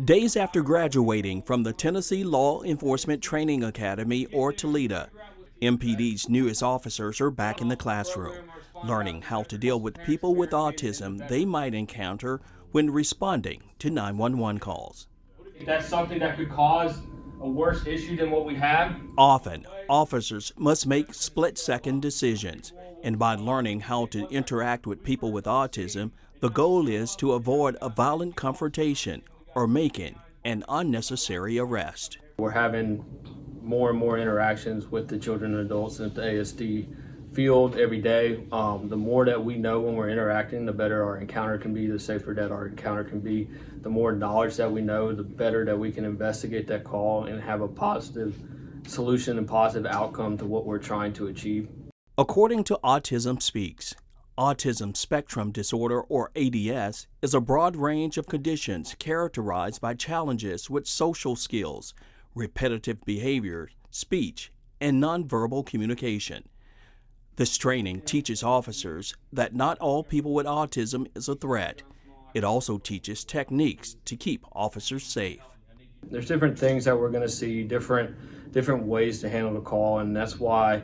Days after graduating from the Tennessee Law Enforcement Training Academy, or Toledo, MPD's newest officers are back in the classroom, learning how to deal with people with autism they might encounter when responding to 911 calls. That's something that could cause a worse issue than what we have. Often, officers must make split-second decisions, and by learning how to interact with people with autism, the goal is to avoid a violent confrontation or making an unnecessary arrest. We're having more and more interactions with the children and adults at the ASD field every day. The more that we know when we're interacting, the better our encounter can be, the safer that our encounter can be. The more knowledge that we know, the better that we can investigate that call and have a positive solution and positive outcome to what we're trying to achieve. According to Autism Speaks, Autism Spectrum Disorder, or ADS, is a broad range of conditions characterized by challenges with social skills, repetitive behavior, speech, and nonverbal communication. This training teaches officers that not all people with autism is a threat. It also teaches techniques to keep officers safe. There's different things that we're going to see, different ways to handle the call, and that's why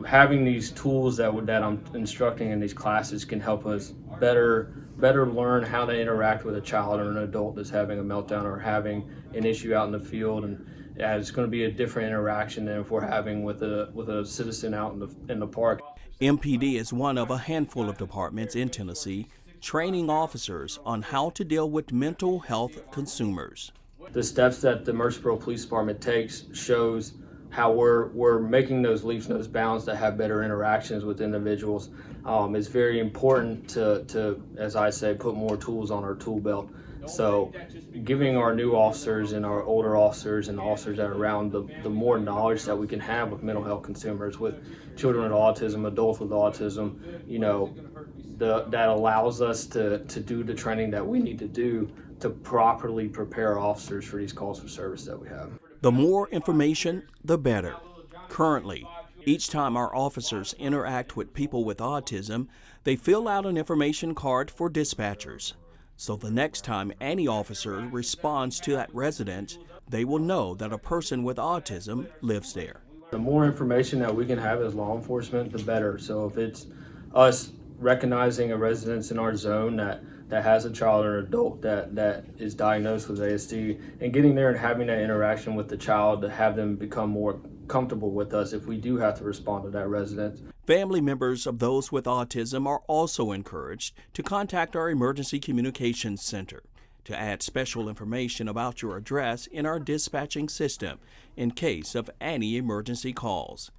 having these tools that I'm instructing in these classes can help us better learn how to interact with a child or an adult that's having a meltdown or having an issue out in the field. And it's going to be a different interaction than if we're having with a citizen out in the park. MPD is one of a handful of departments in Tennessee training officers on how to deal with mental health consumers. The steps that the Murfreesboro Police Department takes shows how we're making those leaps and those bounds to have better interactions with individuals. It's very important to, as I say, put more tools on our tool belt. So giving our new officers and our older officers and officers that are around the more knowledge that we can have with mental health consumers, with children with autism, adults with autism, that allows us to do the training that we need to do to properly prepare officers for these calls for service that we have. The more information, the better. Currently, each time our officers interact with people with autism, they fill out an information card for dispatchers. So the next time any officer responds to that resident, they will know that a person with autism lives there. The more information that we can have as law enforcement, the better. So if it's us recognizing a residence in our zone that has a child or an adult that is diagnosed with ASD, and getting there and having that interaction with the child to have them become more comfortable with us if we do have to respond to that resident. Family members of those with autism are also encouraged to contact our Emergency Communications Center to add special information about your address in our dispatching system in case of any emergency calls.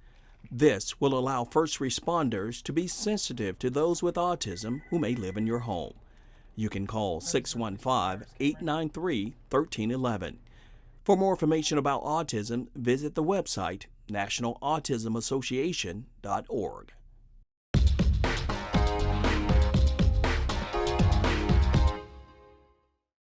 This will allow first responders to be sensitive to those with autism who may live in your home. You can call 615-893-1311. For more information about autism, visit the website nationalautismassociation.org.